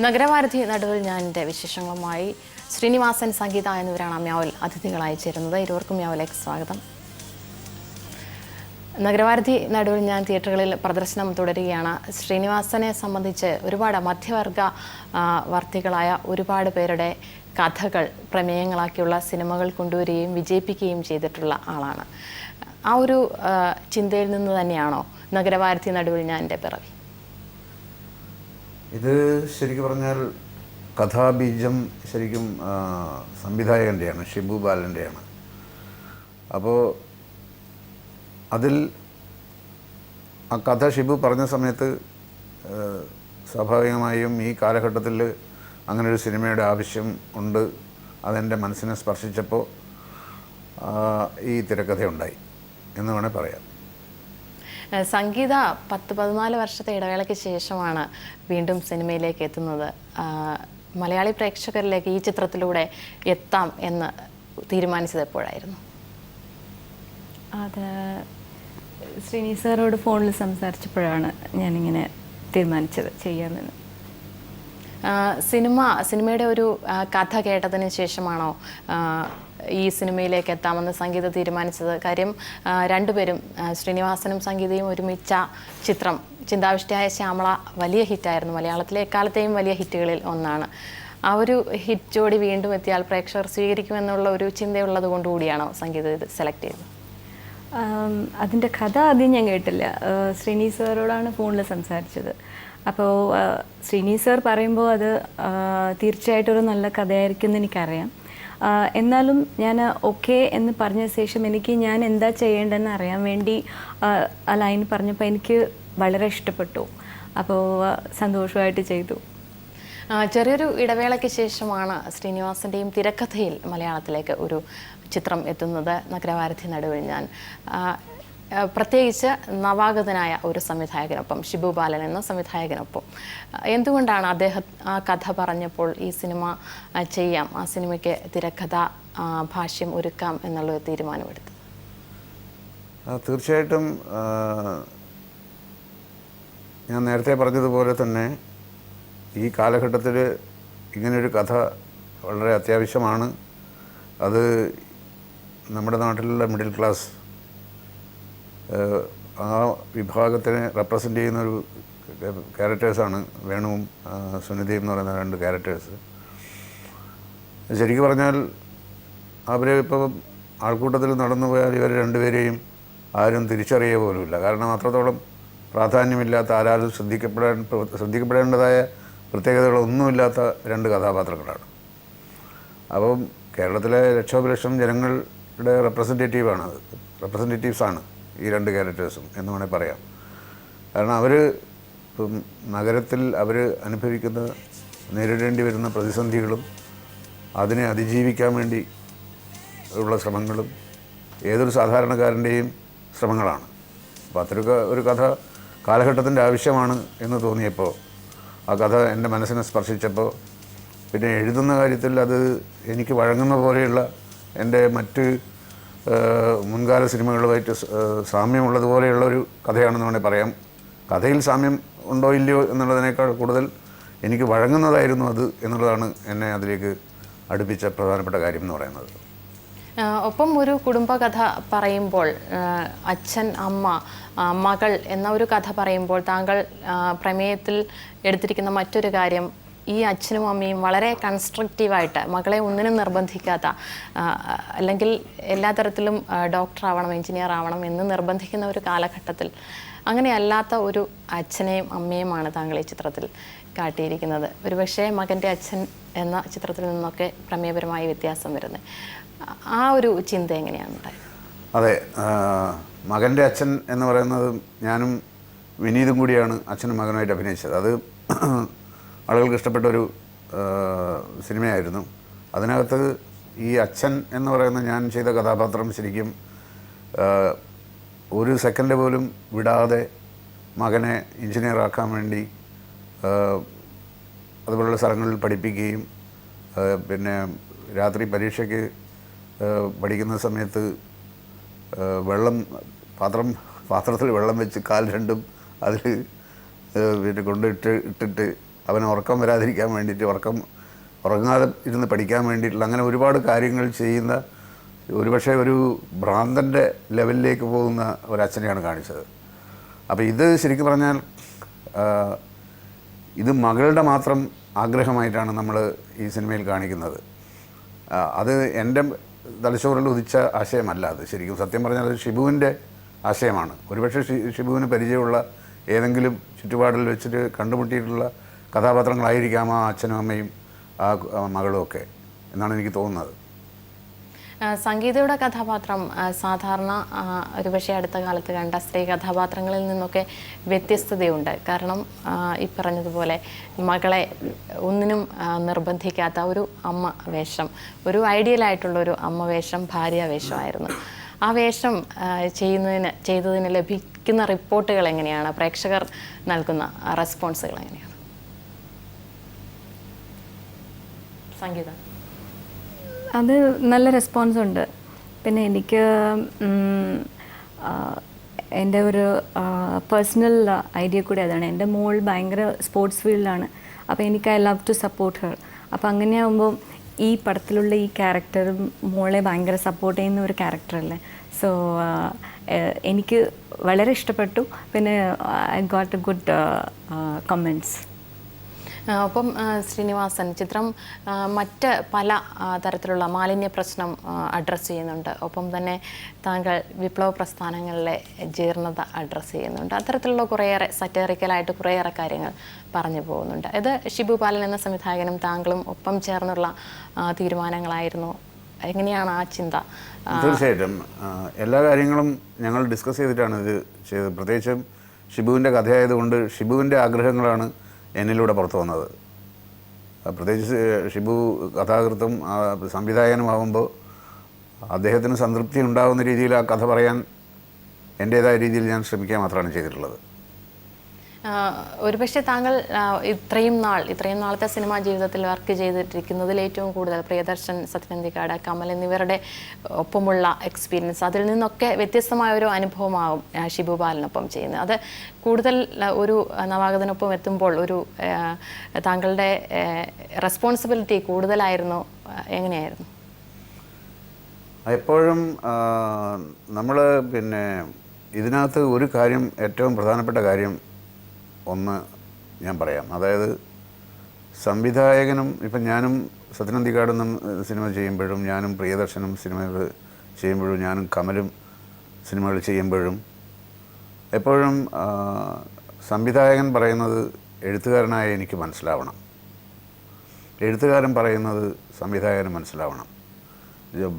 നഗരവാരധി നടുവിൽ ഞാനിൻ്റെ വിശേഷങ്ങളുമായി ശ്രീനിവാസൻ സംഗീത എന്നിവരാണ് മ്യാവൽ അതിഥികളായി ചേരുന്നത്. ഇരുവർക്കും മ്യാവലേക്ക് സ്വാഗതം. നഗരവാരധി നടുവിൽ ഞാൻ തിയേറ്ററുകളിൽ പ്രദർശനം തുടരുകയാണ്. ശ്രീനിവാസനെ സംബന്ധിച്ച് ഒരുപാട് മധ്യവർഗ വർത്തികളായ ഒരുപാട് പേരുടെ കഥകൾ പ്രമേയങ്ങളാക്കിയുള്ള സിനിമകൾ കൊണ്ടുവരികയും വിജയിപ്പിക്കുകയും ചെയ്തിട്ടുള്ള ആളാണ്. ആ ഒരു ചിന്തയിൽ നിന്ന് തന്നെയാണോ നഗരവാരധി നടുവിൽ ഞാനിൻ്റെ പിറവി? ഇത് ശരിക്കും പറഞ്ഞാൽ കഥാബീജം ശരിക്കും സംവിധായകൻ്റെയാണ്, ഷിബു ബാലൻ്റെയാണ്. അപ്പോൾ അതിൽ ആ കഥ ഷിബു പറഞ്ഞ സമയത്ത് സ്വാഭാവികമായും ഈ കാലഘട്ടത്തിൽ അങ്ങനൊരു സിനിമയുടെ ആവശ്യം ഉണ്ട്. അതെൻ്റെ മനസ്സിനെ സ്പർശിച്ചപ്പോൾ ഈ തിരക്കഥയുണ്ടായി എന്ന് വേണേൽ പറയാം. സംഗീത 10-14 വർഷത്തെ ഇടവേളയ്ക്ക് ശേഷമാണ് വീണ്ടും സിനിമയിലേക്ക് എത്തുന്നത്. മലയാളി പ്രേക്ഷകരിലേക്ക് ഈ ചിത്രത്തിലൂടെ എത്താം എന്ന് തീരുമാനിച്ചത് എപ്പോഴായിരുന്നു? അത് ശ്രീനി സാറോട് ഫോണിൽ സംസാരിച്ചപ്പോഴാണ് ഞാനിങ്ങനെ തീരുമാനിച്ചത് ചെയ്യാമെന്ന്. സിനിമയുടെ ഒരു കഥ കേട്ടതിന് ശേഷമാണോ ഈ സിനിമയിലേക്ക് എത്താമെന്ന് സംഗീത തീരുമാനിച്ചത്? കാര്യം രണ്ടുപേരും, ശ്രീനിവാസനും സംഗീതയും ഒരുമിച്ച ചിത്രം ചിന്താവിഷ്ടയായ ശ്യാമള വലിയ ഹിറ്റായിരുന്നു. മലയാളത്തിലെ എക്കാലത്തെയും വലിയ ഹിറ്റുകളിൽ ഒന്നാണ്. ആ ഒരു ഹിറ്റ് ജോഡി വീണ്ടും എത്തിയാൽ പ്രേക്ഷകർ സ്വീകരിക്കുമെന്നുള്ള ഒരു ചിന്തയുള്ളത് കൊണ്ടുകൂടിയാണോ സംഗീത ഇത് സെലക്ട് ചെയ്തത്? അതിൻ്റെ കഥ ആദ്യം ഞാൻ കേട്ടില്ല. ശ്രീനി സാറോടാണ് ഫോണിൽ സംസാരിച്ചത്. അപ്പോൾ ശ്രീനി സാർ പറയുമ്പോൾ അത് തീർച്ചയായിട്ടും ഒരു നല്ല കഥയായിരിക്കും എന്ന് എനിക്കറിയാം. എന്നാലും ഞാൻ ഓക്കെ എന്ന് പറഞ്ഞ ശേഷം എനിക്ക് ഞാൻ എന്താ ചെയ്യേണ്ടതെന്ന് അറിയാൻ വേണ്ടി ആ ലൈൻ പറഞ്ഞപ്പോൾ എനിക്ക് വളരെ ഇഷ്ടപ്പെട്ടു. അപ്പോൾ സന്തോഷമായിട്ട് ചെയ്തു. ചെറിയൊരു ഇടവേളയ്ക്ക് ശേഷമാണ് ശ്രീനിവാസൻ്റെയും തിരക്കഥയിൽ മലയാളത്തിലേക്ക് ഒരു ചിത്രം എത്തുന്നത്, നഗരവാരധി നടുവിൽ ഞാൻ. പ്രത്യേകിച്ച് നവാഗതനായ ഒരു സംവിധായകനൊപ്പം, ഷിബു ബാലൻ എന്ന സംവിധായകനൊപ്പം. എന്തുകൊണ്ടാണ് അദ്ദേഹം ആ കഥ പറഞ്ഞപ്പോൾ ഈ സിനിമ ചെയ്യാം, ആ സിനിമയ്ക്ക് തിരക്കഥ ഭാഷ്യം ഒരുക്കാം എന്നുള്ളൊരു തീരുമാനമെടുത്തത്? തീർച്ചയായിട്ടും ഞാൻ നേരത്തെ പറഞ്ഞതുപോലെ തന്നെ ഈ കാലഘട്ടത്തിൽ ഇങ്ങനൊരു കഥ വളരെ അത്യാവശ്യമാണ്. അത് നമ്മുടെ നാട്ടിലുള്ള മിഡിൽ ക്ലാസ് ആ വിഭാഗത്തിനെ റെപ്രസെൻ്റ് ചെയ്യുന്നൊരു ക്യാരക്ടേഴ്സാണ് വേണുവും സുനിതയും എന്ന് പറയുന്ന രണ്ട് ക്യാരക്ടേഴ്സ്. ശരിക്കും പറഞ്ഞാൽ അവരെ ഇപ്പോൾ ആൾക്കൂട്ടത്തിൽ നടന്നു പോയാൽ ഇവർ രണ്ടുപേരെയും ആരും തിരിച്ചറിയുക പോലുമില്ല. കാരണം അത്രത്തോളം പ്രാധാന്യമില്ലാത്ത, ആരാലും ശ്രദ്ധിക്കപ്പെടേണ്ടതായ പ്രത്യേകതകളൊന്നുമില്ലാത്ത രണ്ട് കഥാപാത്രങ്ങളാണ്. അപ്പം കേരളത്തിലെ ലക്ഷോപലക്ഷം ജനങ്ങളുടെ റെപ്രസെൻറ്റേറ്റീവ്സാണ് ഈ രണ്ട് ക്യാരക്ടേഴ്സും എന്ന് വേണേൽ പറയാം. കാരണം അവർ ഇപ്പം നഗരത്തിൽ അവർ അനുഭവിക്കുന്ന, നേരിടേണ്ടി വരുന്ന പ്രതിസന്ധികളും അതിനെ അതിജീവിക്കാൻ വേണ്ടി ഉള്ള ശ്രമങ്ങളും ഏതൊരു സാധാരണക്കാരൻ്റെയും ശ്രമങ്ങളാണ്. അപ്പോൾ അത്തരം ഒരു കഥ കാലഘട്ടത്തിൻ്റെ ആവശ്യമാണ് എന്ന് തോന്നിയപ്പോൾ, ആ കഥ എൻ്റെ മനസ്സിനെ സ്പർശിച്ചപ്പോൾ, പിന്നെ എഴുതുന്ന കാര്യത്തിൽ അത് എനിക്ക് വഴങ്ങുന്ന പോലെയുള്ള എൻ്റെ മറ്റ് മുൻകാല സിനിമകളുമായിട്ട് സാമ്യമുള്ളതുപോലെയുള്ള ഒരു കഥയാണെന്ന് വേണേൽ പറയാം. കഥയിൽ സാമ്യം ഉണ്ടോ ഇല്ലയോ എന്നുള്ളതിനേക്കാൾ കൂടുതൽ എനിക്ക് വഴങ്ങുന്നതായിരുന്നു അത് എന്നുള്ളതാണ് എന്നെ അതിലേക്ക് അടുപ്പിച്ച പ്രധാനപ്പെട്ട കാര്യം എന്ന് പറയുന്നത്. ഒപ്പം ഒരു കുടുംബകഥ പറയുമ്പോൾ, അച്ഛൻ, അമ്മ, മകൾ എന്ന ഒരു കഥ പറയുമ്പോൾ താങ്കൾ പ്രമേയത്തിൽ എടുത്തിരിക്കുന്ന മറ്റൊരു കാര്യം, ഈ അച്ഛനും അമ്മയും വളരെ കൺസ്ട്രക്റ്റീവായിട്ട് മകളെ ഒന്നിനും നിർബന്ധിക്കാത്ത, അല്ലെങ്കിൽ എല്ലാ തരത്തിലും ഡോക്ടറാവണം, എഞ്ചിനീയർ ആവണം എന്ന് നിർബന്ധിക്കുന്ന ഒരു കാലഘട്ടത്തിൽ അങ്ങനെയല്ലാത്ത ഒരു അച്ഛനെയും അമ്മയുമാണ് താങ്കൾ ഈ ചിത്രത്തിൽ കാട്ടിയിരിക്കുന്നത്. ഒരുപക്ഷെ മകൻ്റെ അച്ഛൻ എന്ന ചിത്രത്തിൽ നിന്നൊക്കെ പ്രമേയപരമായ വ്യത്യാസം വരുന്നത്. ആ ഒരു ചിന്ത എങ്ങനെയാണ് ഉണ്ടായത്? അതെ, മകൻ്റെ അച്ഛൻ എന്ന് പറയുന്നത് ഞാനും വിനീതും കൂടിയാണ് അച്ഛനും മകനുമായിട്ട് അഭിനയിച്ചത്. അത് ആളുകൾക്ക് ഇഷ്ടപ്പെട്ടൊരു സിനിമയായിരുന്നു. അതിനകത്ത് ഈ അച്ഛൻ എന്ന് പറയുന്ന ഞാൻ ചെയ്ത കഥാപാത്രം ശരിക്കും ഒരു സെക്കൻഡ് പോലും വിടാതെ മകനെ എഞ്ചിനീയറാക്കാൻ വേണ്ടി അതുപോലുള്ള സ്ഥലങ്ങളിൽ പഠിപ്പിക്കുകയും, പിന്നെ രാത്രി പരീക്ഷയ്ക്ക് പഠിക്കുന്ന സമയത്ത് പാത്രത്തിൽ വെള്ളം വെച്ച് കാൽ രണ്ടും അതിൽ പിന്നെ ഇട്ടിട്ട് അവന് ഉറക്കം വരാതിരിക്കാൻ വേണ്ടിയിട്ട് ഉറങ്ങാതെ ഇരുന്ന് പഠിക്കാൻ വേണ്ടിയിട്ടുള്ള അങ്ങനെ ഒരുപാട് കാര്യങ്ങൾ ചെയ്യുന്ന ഒരുപക്ഷെ ഒരു ഭ്രാന്തൻ്റെ ലെവലിലേക്ക് പോകുന്ന ഒരച്ഛനെയാണ് കാണിച്ചത്. അപ്പോൾ ഇത് ശരിക്കും പറഞ്ഞാൽ ഇത് മകളുടെ മാത്രം ആഗ്രഹമായിട്ടാണ് നമ്മൾ ഈ സിനിമയിൽ കാണിക്കുന്നത്. അത് എൻ്റെ തലച്ചോറിൽ ഉദിച്ച ആശയമല്ല. അത് ശരിക്കും സത്യം പറഞ്ഞാൽ അത് ഷിബുവിൻ്റെ ആശയമാണ്. ഒരുപക്ഷെ ഷിബുവിന് പരിചയമുള്ള ഏതെങ്കിലും ചുറ്റുപാടിൽ വെച്ചിട്ട് കണ്ടുമുട്ടിയിട്ടുള്ള കഥാപാത്രങ്ങളായിരിക്കാം ആ അച്ഛനും അമ്മയും ആ മകളും ഒക്കെ എന്നാണ് എനിക്ക് തോന്നുന്നത്. സംഗീതയുടെ കഥാപാത്രം സാധാരണ ഒരുപക്ഷെ അടുത്ത കാലത്ത് കണ്ട സ്ത്രീ കഥാപാത്രങ്ങളിൽ നിന്നൊക്കെ വ്യത്യസ്തതയുണ്ട്. കാരണം ഈ പറഞ്ഞതുപോലെ മകളെ ഒന്നിനും നിർബന്ധിക്കാത്ത ഒരു അമ്മ വേഷം, ഒരു ഐഡിയലായിട്ടുള്ളൊരു അമ്മ വേഷം, ഭാര്യ വേഷമായിരുന്നു. ആ വേഷം ചെയ്തതിന് ലഭിക്കുന്ന റിപ്പോർട്ടുകൾ എങ്ങനെയാണ്? പ്രേക്ഷകർ നൽകുന്ന റെസ്പോൺസുകൾ എങ്ങനെയാണ്? സംഗീത അത് നല്ല റെസ്പോൺസ് ഉണ്ട്. പിന്നെ എനിക്ക് എൻ്റെ ഒരു പേഴ്സണൽ ഐഡിയ കൂടി അതാണ്. എൻ്റെ മോൾ ഭയങ്കര സ്പോർട്സ് ഫീൽഡിലാണ്. അപ്പോൾ എനിക്ക് I love to support her. അപ്പോൾ അങ്ങനെയാകുമ്പോൾ ഈ പടത്തിലുള്ള ഈ ക്യാരക്ടറും മോളെ ഭയങ്കര സപ്പോർട്ട് ചെയ്യുന്ന ഒരു ക്യാരക്ടറല്ലേ. സോ എനിക്ക് വളരെ ഇഷ്ടപ്പെട്ടു. പിന്നെ I got A good comments. ഒപ്പം ശ്രീനിവാസൻ ചിത്രം മറ്റ് പല തരത്തിലുള്ള മാലിന്യ പ്രശ്നം അഡ്രസ്സ് ചെയ്യുന്നുണ്ട്. ഒപ്പം തന്നെ താങ്കൾ വിപ്ലവ പ്രസ്ഥാനങ്ങളിലെ ജീർണത അഡ്രസ്സ് ചെയ്യുന്നുണ്ട്. അത്തരത്തിലുള്ള കുറേയേറെ സറ്ററിക്കലായിട്ട് കുറേയേറെ കാര്യങ്ങൾ പറഞ്ഞു പോകുന്നുണ്ട്. ഇത് ഷിബു ബാലൻ എന്ന സംവിധായകനും താങ്കളും ഒപ്പം ചേർന്നുള്ള തീരുമാനങ്ങളായിരുന്നു. എങ്ങനെയാണ് ആ ചിന്ത? തീർച്ചയായിട്ടും എല്ലാ കാര്യങ്ങളും ഞങ്ങൾ ഡിസ്കസ് ചെയ്തിട്ടാണ് ഇത് ചെയ്തത്. പ്രത്യേകിച്ചും ഷിബുവിൻ്റെ കഥയായതുകൊണ്ട് ഷിബുവിൻ്റെ ആഗ്രഹങ്ങളാണ് എന്നിലൂടെ പുറത്തു വന്നത്. പ്രത്യേകിച്ച് ഷിബു കഥാകൃത്തും സംവിധായകനുമാകുമ്പോൾ അദ്ദേഹത്തിന് സംതൃപ്തി ഉണ്ടാകുന്ന രീതിയിൽ ആ കഥ പറയാൻ എൻ്റേതായ രീതിയിൽ ഞാൻ ശ്രമിക്കുക മാത്രമാണ് ചെയ്തിട്ടുള്ളത്. ഒരുപക്ഷെ താങ്കൾ ഇത്രയും നാളത്തെ സിനിമാ ജീവിതത്തിൽ വർക്ക് ചെയ്തിട്ടിരിക്കുന്നതിൽ ഏറ്റവും കൂടുതൽ പ്രിയദർശൻ, സത്യനന്ദിക്കാട്, കമൽ എന്നിവരുടെ ഒപ്പമുള്ള എക്സ്പീരിയൻസ്, അതിൽ നിന്നൊക്കെ വ്യത്യസ്തമായ ഒരു അനുഭവമാകും ഷിബു ബാലനൊപ്പം ചെയ്യുന്നത്. അത് കൂടുതൽ ഒരു നവാഗതനൊപ്പം എത്തുമ്പോൾ ഒരു താങ്കളുടെ റെസ്പോൺസിബിലിറ്റി കൂടുതലായിരുന്നു. എങ്ങനെയായിരുന്നു? എപ്പോഴും നമ്മൾ പിന്നെ ഇതിനകത്ത് ഒരു കാര്യം, ഏറ്റവും പ്രധാനപ്പെട്ട കാര്യം ഒന്ന് ഞാൻ പറയാം. അതായത് സംവിധായകനും ഇപ്പം ഞാനും സത്യനന്ദിക്കാടെന്നും സിനിമ ചെയ്യുമ്പോഴും, ഞാനും പ്രിയദർശനും സിനിമകൾ ചെയ്യുമ്പോഴും, ഞാനും കമലും സിനിമകൾ ചെയ്യുമ്പോഴും എപ്പോഴും സംവിധായകൻ പറയുന്നത് എഴുത്തുകാരനായ എനിക്ക് മനസ്സിലാവണം, എഴുത്തുകാരൻ പറയുന്നത് സംവിധായകന് മനസ്സിലാവണം.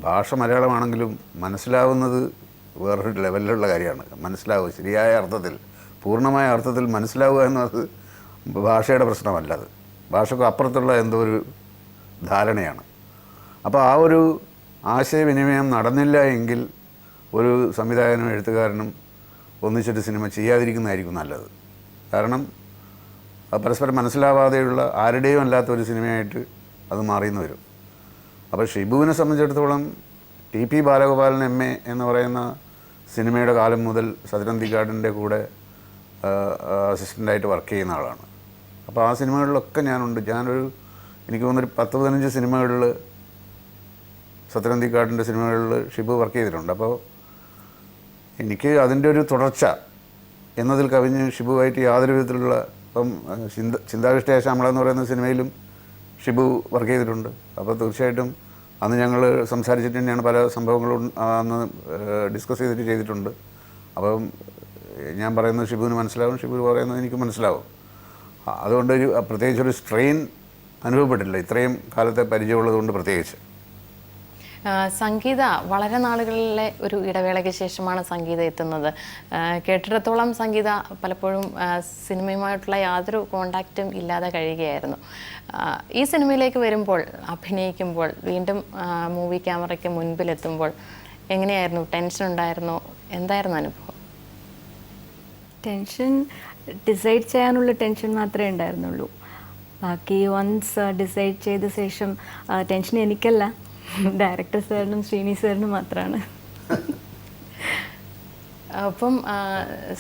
ഭാഷ മലയാളമാണെങ്കിലും മനസ്സിലാവുന്നത് വേറൊരു ലെവലിലുള്ള കാര്യമാണ്. മനസ്സിലാവുക, ശരിയായ അർത്ഥത്തിൽ, പൂർണ്ണമായ അർത്ഥത്തിൽ മനസ്സിലാവുക എന്നത് ഭാഷയുടെ പ്രശ്നമല്ല. അത് ഭാഷയ്ക്ക് അപ്പുറത്തുള്ള എന്തോ ഒരു ധാരണയാണ്. അപ്പോൾ ആ ഒരു ആശയവിനിമയം നടന്നില്ല എങ്കിൽ ഒരു സംവിധായകനും എഴുത്തുകാരനും ഒന്നിച്ചിട്ട് സിനിമ ചെയ്യാതിരിക്കുന്നതായിരിക്കും നല്ലത്. കാരണം പരസ്പരം മനസ്സിലാവാതെയുള്ള ആരുടെയും അല്ലാത്ത ഒരു സിനിമയായിട്ട് അത് മാറിയെന്ന് വരും. അപ്പോൾ ഷിബുവിനെ സംബന്ധിച്ചിടത്തോളം TP ബാലഗോപാലൻ MA എന്ന് പറയുന്ന സിനിമയുടെ കാലം മുതൽ സത്യനന്ദിക്കാടിൻ്റെ കൂടെ അസിസ്റ്റൻ്റായിട്ട് വർക്ക് ചെയ്യുന്ന ആളാണ്. അപ്പോൾ ആ സിനിമകളിലൊക്കെ ഞാനുണ്ട്. എനിക്ക് തോന്നുന്നൊരു 10-15 സിനിമകളിൽ, സത്യനന്ദിക്കാടിൻ്റെ സിനിമകളിൽ ഷിബു വർക്ക് ചെയ്തിട്ടുണ്ട്. അപ്പോൾ എനിക്ക് അതിൻ്റെ ഒരു തുടർച്ച എന്നതിൽ കവിഞ്ഞ് ഷിബുവായിട്ട് യാതൊരു വിധത്തിലുള്ള, ഇപ്പം ചിന്താവിഷ്ടയായ ശ്യാമള എന്ന് പറയുന്ന സിനിമയിലും ഷിബു വർക്ക് ചെയ്തിട്ടുണ്ട്. അപ്പോൾ തീർച്ചയായിട്ടും അന്ന് ഞങ്ങൾ സംസാരിച്ചിട്ട് തന്നെയാണ് പല സംഭവങ്ങളും അന്ന് ഡിസ്കസ് ചെയ്തിട്ടുണ്ട്. അപ്പം ഞാൻ പറയുന്നത് ഷിബുവിന് മനസ്സിലാവും, ഷിബു പറയുന്നത് എനിക്ക് മനസ്സിലാവും. അതുകൊണ്ട് പ്രത്യേകിച്ചൊരു സ്ട്രെയിൻ അനുഭവപ്പെട്ടില്ല, ഇത്രയും കാലത്തെ പരിചയമുള്ളതുകൊണ്ട്. പ്രത്യേകിച്ച് സംഗീത വളരെ നാളുകളിലെ ഒരു ഇടവേളയ്ക്ക് ശേഷമാണ് സംഗീത എത്തുന്നത്. കേട്ടിടത്തോളം സംഗീത പലപ്പോഴും സിനിമയുമായിട്ടുള്ള യാതൊരു കോണ്ടാക്റ്റും ഇല്ലാതെ കഴിയുകയായിരുന്നു. ഈ സിനിമയിലേക്ക് വരുമ്പോൾ, അഭിനയിക്കുമ്പോൾ, വീണ്ടും മൂവി ക്യാമറയ്ക്ക് മുൻപിലെത്തുമ്പോൾ എങ്ങനെയായിരുന്നു? ടെൻഷൻ ഉണ്ടായിരുന്നോ? എന്തായിരുന്നു അനുഭവം? ടെൻഷൻ, ഡിസൈഡ് ചെയ്യാനുള്ള ടെൻഷൻ മാത്രമേ ഉണ്ടായിരുന്നുള്ളൂ. ബാക്കി വൺസ് ഡിസൈഡ് ചെയ്ത ശേഷം ടെൻഷൻ എനിക്കല്ല, ഡയറക്ടർ സാറിനും ശ്രീനി സാറിനും മാത്രമാണ്. അപ്പം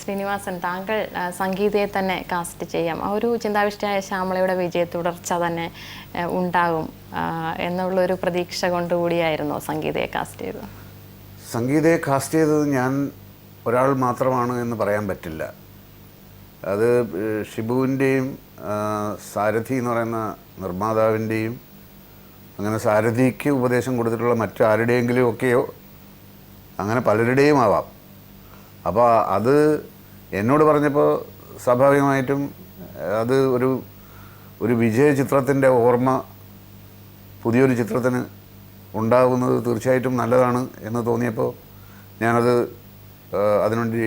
ശ്രീനിവാസൻ, താങ്കൾ സംഗീതയെ തന്നെ കാസ്റ്റ് ചെയ്യാം, ആ ഒരു ചിന്താവിഷ്ടയായ ശ്യാമളയുടെ വിജയ തുടർച്ച തന്നെ ഉണ്ടാകും എന്നുള്ളൊരു പ്രതീക്ഷ കൊണ്ടുകൂടിയായിരുന്നോ സംഗീതയെ കാസ്റ്റ് ചെയ്തത്? സംഗീതയെ കാസ്റ്റ് ചെയ്തത് ഞാൻ ഒരാൾ മാത്രമാണ് എന്ന് പറയാൻ പറ്റില്ല. അത് ഷിബുവിൻ്റെയും സാരഥി എന്ന് പറയുന്ന നിർമ്മാതാവിൻ്റെയും അങ്ങനെ സാരഥിക്ക് ഉപദേശം കൊടുത്തിട്ടുള്ള മറ്റാരുടെയെങ്കിലും ഒക്കെയോ അങ്ങനെ പലരുടെയും ആവാം. അപ്പോൾ അത് എന്നോട് പറഞ്ഞപ്പോൾ സ്വാഭാവികമായിട്ടും അത് ഒരു വിജയ ചിത്രത്തിൻ്റെ ഓർമ്മ പുതിയൊരു ചിത്രത്തിന് ഉണ്ടാകുന്നത് തീർച്ചയായിട്ടും നല്ലതാണ് എന്ന് തോന്നിയപ്പോൾ ഞാനത് അതിനുവേണ്ടി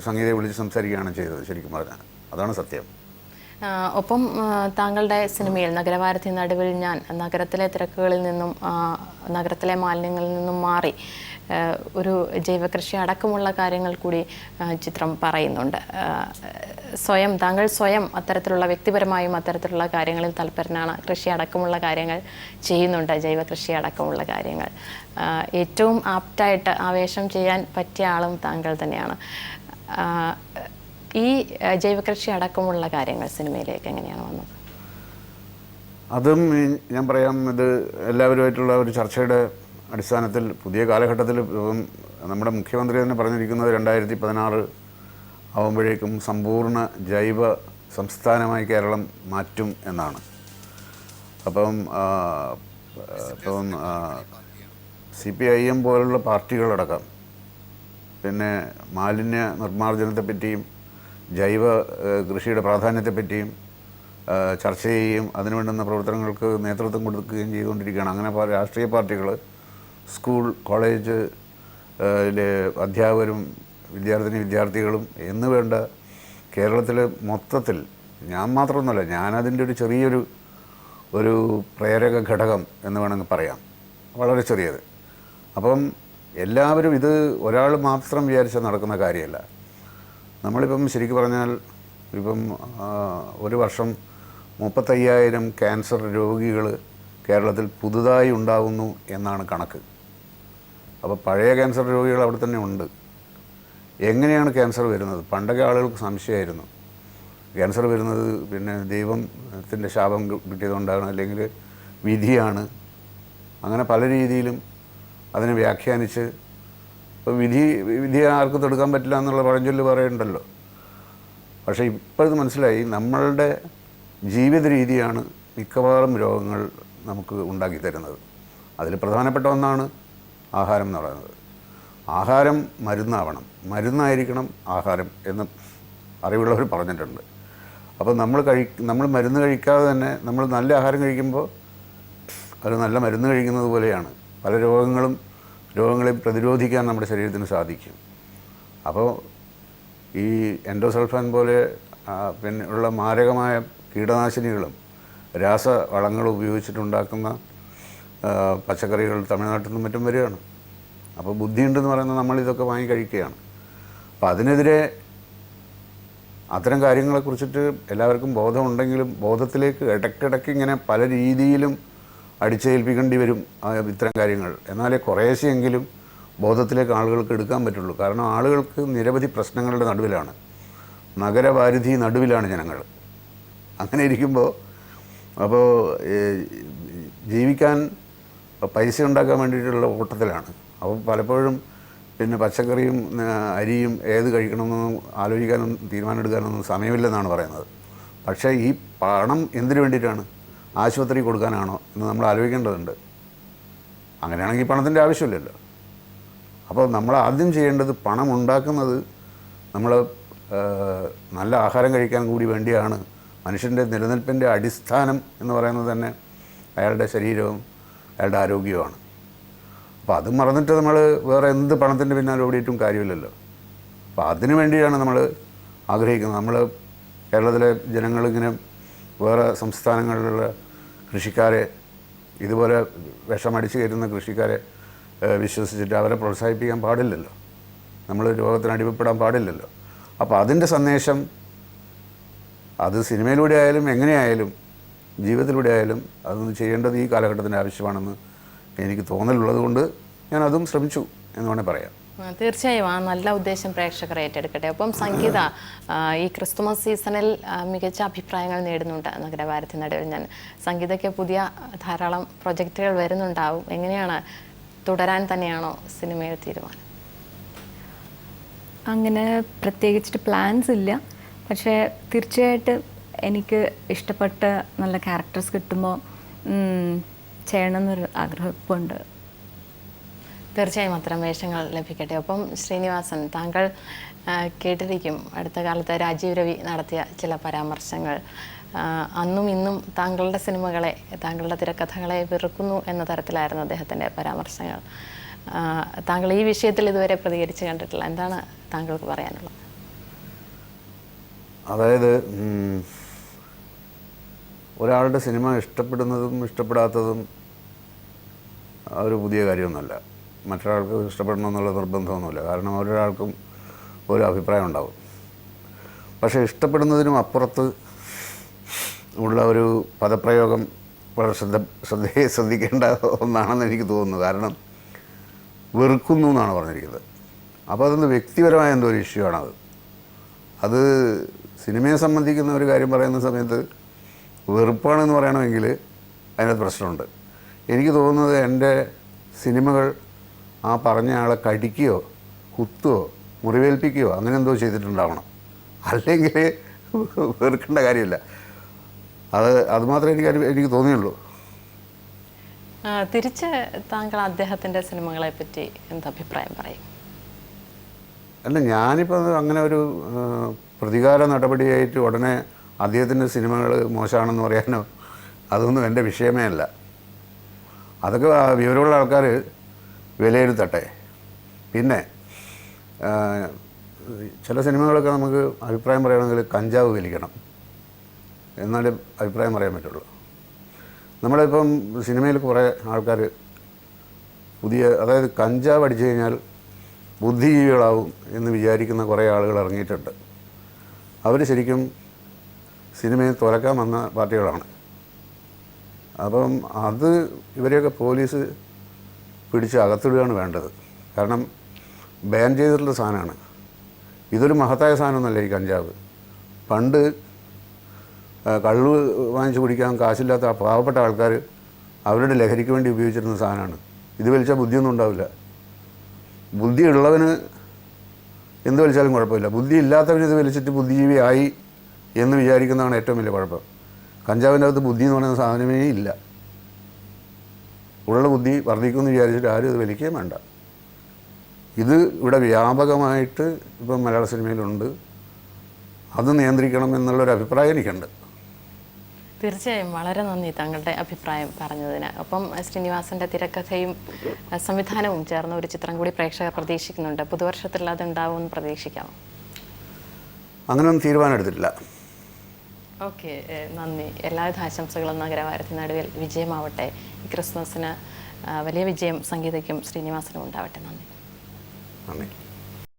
സംഗീതയെ വിളിച്ച് സംസാരിക്കുകയാണ് ചെയ്തത്. ശരിക്കും പറഞ്ഞാൽ അതാണ് സത്യം. ഒപ്പം താങ്കളുടെ സിനിമയിൽ നഗരവാരത്തി നടുവിൽ ഞാൻ നഗരത്തിലെ തിരക്കുകളിൽ നിന്നും നഗരത്തിലെ മാലിന്യങ്ങളിൽ നിന്നും മാറി ഒരു ജൈവകൃഷി അടക്കമുള്ള കാര്യങ്ങൾ കൂടി ചിത്രം പറയുന്നുണ്ട്. താങ്കൾ സ്വയം അത്തരത്തിലുള്ള വ്യക്തിപരമായും അത്തരത്തിലുള്ള കാര്യങ്ങളിൽ തൽപരനാണ്. കൃഷി അടക്കമുള്ള കാര്യങ്ങൾ ചെയ്യുന്നുണ്ട്, ജൈവകൃഷി അടക്കമുള്ള കാര്യങ്ങൾ. ഏറ്റവും ആപ്റ്റായിട്ട് ആവേശം ചെയ്യാൻ പറ്റിയ ആളും താങ്കൾ തന്നെയാണ്. ഈ ജൈവകൃഷി അടക്കമുള്ള കാര്യങ്ങൾ സിനിമയിലേക്ക് എങ്ങനെയാണ് വന്നത്? അതും ഞാൻ പറയാം, ഇത് എല്ലാവരുമായിട്ടുള്ള ഒരു ചർച്ചയുടെ അടിസ്ഥാനത്തിൽ പുതിയ കാലഘട്ടത്തിൽ നമ്മുടെ മുഖ്യമന്ത്രി തന്നെ പറഞ്ഞിരിക്കുന്നത് 2016 ആവുമ്പോഴേക്കും സമ്പൂർണ്ണ ജൈവ സംസ്ഥാനമായി കേരളം മാറ്റും എന്നാണ്. അപ്പം CPIM പോലുള്ള പാർട്ടികളടക്കം പിന്നെ മാലിന്യ നിർമ്മാർജ്ജനത്തെപ്പറ്റിയും ജൈവ കൃഷിയുടെ പ്രാധാന്യത്തെപ്പറ്റിയും ചർച്ച ചെയ്യുകയും അതിനുവേണ്ടുന്ന പ്രവർത്തനങ്ങൾക്ക് നേതൃത്വം കൊടുക്കുകയും ചെയ്തുകൊണ്ടിരിക്കുകയാണ്. അങ്ങനെ രാഷ്ട്രീയ പാർട്ടികൾ, സ്കൂൾ കോളേജ് അധ്യാപകരും വിദ്യാർത്ഥികളും എന്ന് വേണ്ട കേരളത്തിൽ മൊത്തത്തിൽ ഞാൻ മാത്രമൊന്നുമല്ല, ഞാനതിൻ്റെ ഒരു ചെറിയൊരു പ്രേരക ഘടകം എന്ന് വേണമെങ്കിൽ പറയാം, വളരെ ചെറിയത്. അപ്പം എല്ലാവരും ഇത് ഒരാൾ മാത്രം വിചാരിച്ചാൽ നടക്കുന്ന കാര്യമല്ല. നമ്മളിപ്പം ശരിക്കും പറഞ്ഞാൽ ഇപ്പം ഒരു വർഷം 35,000 ക്യാൻസർ രോഗികൾ കേരളത്തിൽ പുതുതായി ഉണ്ടാകുന്നു എന്നാണ് കണക്ക്. അപ്പോൾ പഴയ ക്യാൻസർ രോഗികൾ അവിടെ തന്നെ ഉണ്ട്. എങ്ങനെയാണ് ക്യാൻസർ വരുന്നത്? പണ്ടൊക്കെ ആളുകൾക്ക് സംശയമായിരുന്നു ക്യാൻസർ വരുന്നത് പിന്നെ ദൈവത്തിൻ്റെ ശാപം കിട്ടിയതുകൊണ്ടാണ്, അല്ലെങ്കിൽ വിധിയാണ്. അങ്ങനെ പല രീതിയിലും അതിനെ വ്യാഖ്യാനിച്ച് ഇപ്പോൾ വിധി ആർക്കും തടുക്കാൻ പറ്റില്ല എന്നുള്ള പഴഞ്ചൊല്ല് പറയുന്നുണ്ടല്ലോ. പക്ഷേ ഇപ്പോഴത് മനസ്സിലായി, നമ്മളുടെ ജീവിത രീതിയാണ് മിക്കവാറും രോഗങ്ങൾ നമുക്ക് ഉണ്ടാക്കി തരുന്നത്. അതിൽ പ്രധാനപ്പെട്ട ഒന്നാണ് ആഹാരം എന്ന് പറയുന്നത്. ആഹാരം മരുന്നായിരിക്കണം ആഹാരം എന്ന് അറിവുള്ളവർ പറഞ്ഞിട്ടുണ്ട്. അപ്പോൾ നമ്മൾ മരുന്ന് കഴിക്കാതെ തന്നെ നമ്മൾ നല്ല ആഹാരം കഴിക്കുമ്പോൾ അത് നല്ല മരുന്ന് കഴിക്കുന്നത് പോലെയാണ് പല രോഗങ്ങളെ പ്രതിരോധിക്കാൻ നമ്മുടെ ശരീരത്തിന് സാധിക്കും. അപ്പോൾ ഈ എൻഡോസൾഫാൻ പോലെ പിന്നെ ഉള്ള മാരകമായ കീടനാശിനികളും രാസവളങ്ങളും ഉപയോഗിച്ചിട്ടുണ്ടാക്കുന്ന പച്ചക്കറികൾ തമിഴ്നാട്ടിൽ നിന്നും മറ്റും വരികയാണ്. അപ്പോൾ ബുദ്ധിയുണ്ടെന്ന് പറയുന്നത് നമ്മളിതൊക്കെ വാങ്ങി കഴിക്കുകയാണ്. അപ്പോൾ അതിനെതിരെ അത്തരം കാര്യങ്ങളെക്കുറിച്ചിട്ട് എല്ലാവർക്കും ബോധമുണ്ടെങ്കിലും ബോധത്തിലേക്ക് ഇടയ്ക്കിടയ്ക്ക് ഇങ്ങനെ പല രീതിയിലും അടിച്ചേൽപ്പിക്കേണ്ടി വരും ഇത്തരം കാര്യങ്ങൾ. എന്നാലേ കുറേശ്ശെയെങ്കിലും ബോധത്തിലേക്ക് ആളുകൾക്ക് എടുക്കാൻ പറ്റുള്ളൂ. കാരണം ആളുകൾക്ക് നിരവധി പ്രശ്നങ്ങളുടെ നടുവിലാണ്, നഗരവാരുധി നടുവിലാണ് ജനങ്ങൾ. അങ്ങനെ ഇരിക്കുമ്പോൾ അപ്പോൾ ജീവിക്കാൻ പൈസ ഉണ്ടാക്കാൻ വേണ്ടിയിട്ടുള്ള ഓട്ടത്തിലാണ്. അപ്പോൾ പലപ്പോഴും പിന്നെ പച്ചക്കറിയും അരിയും ഏത് കഴിക്കണമെന്നൊന്നും ആലോചിക്കാനും തീരുമാനമെടുക്കാനൊന്നും സമയമില്ലെന്നാണ് പറയുന്നത്. പക്ഷേ ഈ പണം എന്തിനു വേണ്ടിയിട്ടാണ്? ആശുപത്രി കൊടുക്കാനാണോ എന്ന് നമ്മൾ ആലോചിക്കേണ്ടതുണ്ട്. അങ്ങനെയാണെങ്കിൽ പണത്തിൻ്റെ ആവശ്യമില്ലല്ലോ. അപ്പോൾ നമ്മൾ ആദ്യം ചെയ്യേണ്ടത് പണം ഉണ്ടാക്കുന്നത് നമ്മൾ നല്ല ആഹാരം കഴിക്കാൻ കൂടി വേണ്ടിയാണ്. മനുഷ്യൻ്റെ നിലനിൽപ്പിൻ്റെ അടിസ്ഥാനം എന്ന് പറയുന്നത് തന്നെ അയാളുടെ ശരീരവും അയാളുടെ ആരോഗ്യവുമാണ്. അപ്പോൾ അത് മറന്നിട്ട് നമ്മൾ വേറെ എന്ത് പണത്തിൻ്റെ പിന്നാലെ ഓടിയിട്ടും കാര്യമില്ലല്ലോ. അപ്പോൾ അതിനു വേണ്ടിയാണ് നമ്മൾ ആഗ്രഹിക്കുന്നത്. നമ്മൾ കേരളത്തിലെ ജനങ്ങളിങ്ങനെ വേറെ സംസ്ഥാനങ്ങളിലുള്ള കൃഷിക്കാരെ, ഇതുപോലെ വിഷമടിച്ച് കയറ്റുന്ന കൃഷിക്കാരെ വിശ്വസിച്ചിട്ട് അവരെ പ്രോത്സാഹിപ്പിക്കാൻ പാടില്ലല്ലോ. നമ്മൾ രോഗത്തിന് അടിമപ്പെടാൻ പാടില്ലല്ലോ. അപ്പോൾ അതിൻ്റെ സന്ദേശം അത് സിനിമയിലൂടെ ആയാലും എങ്ങനെയായാലും ജീവിതത്തിലൂടെ ആയാലും അതൊന്ന് ചെയ്യേണ്ടത് ഈ കാലഘട്ടത്തിൻ്റെ ആവശ്യമാണെന്ന് എനിക്ക് തോന്നലുള്ളത് കൊണ്ട് ഞാൻ അതും ശ്രമിച്ചു എന്ന് വേണേൽ പറയാം. തീർച്ചയായും ആ നല്ല ഉദ്ദേശം പ്രേക്ഷകർ ഏറ്റെടുക്കട്ടെ. ഒപ്പം സംഗീത, ഈ ക്രിസ്തുമസ് സീസണിൽ മികച്ച അഭിപ്രായങ്ങൾ നേടുന്നുണ്ട് നഗരവാരത്തി നടുവിൽ. ഞാൻ സംഗീതയ്ക്ക് പുതിയ ധാരാളം പ്രൊജക്റ്റുകൾ വരുന്നുണ്ടാവും. എങ്ങനെയാണ്, തുടരാൻ തന്നെയാണോ സിനിമയിൽ തീരുമാനം? അങ്ങനെ പ്രത്യേകിച്ചിട്ട് പ്ലാൻസ് ഇല്ല, പക്ഷേ തീർച്ചയായിട്ടും എനിക്ക് ഇഷ്ടപ്പെട്ട നല്ല ക്യാരക്ടേഴ്സ് കിട്ടുമ്പോൾ ചെയ്യണമെന്നൊരു ആഗ്രഹം ഇപ്പോൾ ഉണ്ട്. തീർച്ചയായും അത്തരം വേഷങ്ങൾ ലഭിക്കട്ടെ. ഒപ്പം ശ്രീനിവാസൻ, താങ്കൾ കേട്ടിരിക്കും അടുത്ത കാലത്ത് രാജീവ് രവി നടത്തിയ ചില പരാമർശങ്ങൾ. അന്നും ഇന്നും താങ്കളുടെ സിനിമകളെ, താങ്കളുടെ തിരക്കഥകളെ വെറുക്കുന്നു എന്ന തരത്തിലായിരുന്നു അദ്ദേഹത്തിൻ്റെ പരാമർശങ്ങൾ. താങ്കൾ ഈ വിഷയത്തിൽ ഇതുവരെ പ്രതികരിച്ച് കണ്ടിട്ടില്ല. എന്താണ് താങ്കൾക്ക് പറയാനുള്ളത്? അതായത് ഒരാളുടെ സിനിമ ഇഷ്ടപ്പെടുന്നതും ഇഷ്ടപ്പെടാത്തതും ഒരു പുതിയ കാര്യമൊന്നുമല്ല. മറ്റൊരാൾക്ക് ഇഷ്ടപ്പെടണമെന്നുള്ള നിർബന്ധമൊന്നുമില്ല. കാരണം ഓരോരാൾക്കും ഓരോ അഭിപ്രായം ഉണ്ടാവും. പക്ഷേ ഇഷ്ടപ്പെടുന്നതിനും അപ്പുറത്ത് ഉള്ള ഒരു പദപ്രയോഗം വളരെ ശ്രദ്ധിക്കേണ്ട ഒന്നാണെന്ന് എനിക്ക് തോന്നുന്നു. കാരണം വെറുക്കുന്നു എന്നാണ് പറഞ്ഞിരിക്കുന്നത്. അപ്പോൾ അതൊന്ന് വ്യക്തിപരമായ എന്തോ ഒരു ഇഷ്യൂ ആണത്. അത് സിനിമയെ സംബന്ധിക്കുന്ന ഒരു കാര്യം പറയുന്ന സമയത്ത് വെറുപ്പാണെന്ന് പറയണമെങ്കിൽ അതിനകത്ത് പ്രശ്നമുണ്ട്. എനിക്ക് തോന്നുന്നത് എൻ്റെ സിനിമകൾ ആ പറഞ്ഞ ആളെ കടിക്കുകയോ കുത്തുകയോ മുറിവേൽപ്പിക്കുകയോ അങ്ങനെ എന്തോ ചെയ്തിട്ടുണ്ടാവണം. അല്ലെങ്കിൽ വെറുക്കേണ്ട കാര്യമില്ല. അത് മാത്രമേ എനിക്ക് തോന്നിയുള്ളൂ. തിരിച്ച് താങ്കൾ അദ്ദേഹത്തിൻ്റെ സിനിമകളെ പറ്റി എന്തഭിപ്രായം പറയും? അല്ല, ഞാനിപ്പോൾ അങ്ങനെ ഒരു പ്രതികാര നടപടിയായിട്ട് ഉടനെ അദ്ദേഹത്തിൻ്റെ സിനിമകൾ മോശമാണെന്ന് പറയാനോ അതൊന്നും എൻ്റെ വിഷയമേ അല്ല. അതൊക്കെ വിവരമുള്ള ആൾക്കാർ വിലയിരുത്തട്ടെ. പിന്നെ ചില സിനിമകളൊക്കെ നമുക്ക് അഭിപ്രായം പറയണമെങ്കിൽ കഞ്ചാവ് വലിക്കണം, എന്നാലേ അഭിപ്രായം പറയാൻ പറ്റുള്ളൂ. നമ്മളിപ്പം സിനിമയിൽ കുറേ ആൾക്കാർ അതായത് കഞ്ചാവ് അടിച്ചു കഴിഞ്ഞാൽ ബുദ്ധിജീവികളാവും എന്ന് വിചാരിക്കുന്ന കുറേ ആളുകൾ ഇറങ്ങിയിട്ടുണ്ട്. അവർ ശരിക്കും സിനിമയെ തുറക്കാൻ വന്ന പാർട്ടികളാണ്. അപ്പം ഇവരെയൊക്കെ പോലീസ് പിടിച്ച് അകത്തിടുകയാണ് വേണ്ടത്. കാരണം ബാൻ ചെയ്തിട്ടുള്ള സാധനമാണ്. ഇതൊരു മഹത്തായ സാധനമൊന്നുമല്ല ഈ കഞ്ചാവ്. പണ്ട് കള്ള് വാങ്ങിച്ച് കുടിക്കാൻ കാശില്ലാത്ത പാവപ്പെട്ട ആൾക്കാർ അവരുടെ ലഹരിക്ക് വേണ്ടി ഉപയോഗിച്ചിരുന്ന സാധനമാണ്. ഇത് വലിച്ചാൽ ബുദ്ധിയൊന്നും ഉണ്ടാവില്ല. ബുദ്ധി ഉള്ളവന് എന്ത് വലിച്ചാലും കുഴപ്പമില്ല. ബുദ്ധി ഇല്ലാത്തവന് ഇത് വലിച്ചിട്ട് ബുദ്ധിജീവിയായി എന്ന് വിചാരിക്കുന്നതാണ് ഏറ്റവും വലിയ കുഴപ്പം. കഞ്ചാവിൻ്റെ അകത്ത് ബുദ്ധി എന്ന് പറയുന്ന സാധനമേ ഇല്ല. ഉള്ള ബുദ്ധി വർദ്ധിക്കുമെന്ന് വിചാരിച്ചിട്ട് ആരും ഇത് വലിക്കുകയും വേണ്ട. ഇത് ഇവിടെ വ്യാപകമായിട്ട് ഇപ്പം മലയാള സിനിമയിലുണ്ട്. അത് നിയന്ത്രിക്കണം എന്നുള്ളൊരു അഭിപ്രായം എനിക്കുണ്ട്. തീർച്ചയായും വളരെ നന്ദി താങ്കളുടെ അഭിപ്രായം പറഞ്ഞതിന്. ഒപ്പം ശ്രീനിവാസൻ്റെ തിരക്കഥയും സംവിധാനവും ചേർന്ന ഒരു ചിത്രം കൂടി പ്രേക്ഷകർ പ്രതീക്ഷിക്കുന്നുണ്ട്. പുതുവർഷത്തിൽ അത് ഉണ്ടാവുമെന്ന് പ്രതീക്ഷിക്കാമോ? അങ്ങനെയൊന്നും തീരുമാനം എടുത്തിട്ടില്ല. ഓക്കെ, നന്ദി. എല്ലാവിധ ആശംസകളും നഗരവാരത്തി നടുവിൽ വിജയമാവട്ടെ. ഈ ക്രിസ്മസിന് വലിയ വിജയം സംഗീതയ്ക്കും ശ്രീനിവാസനും ഉണ്ടാവട്ടെ. നന്ദി. നന്ദി.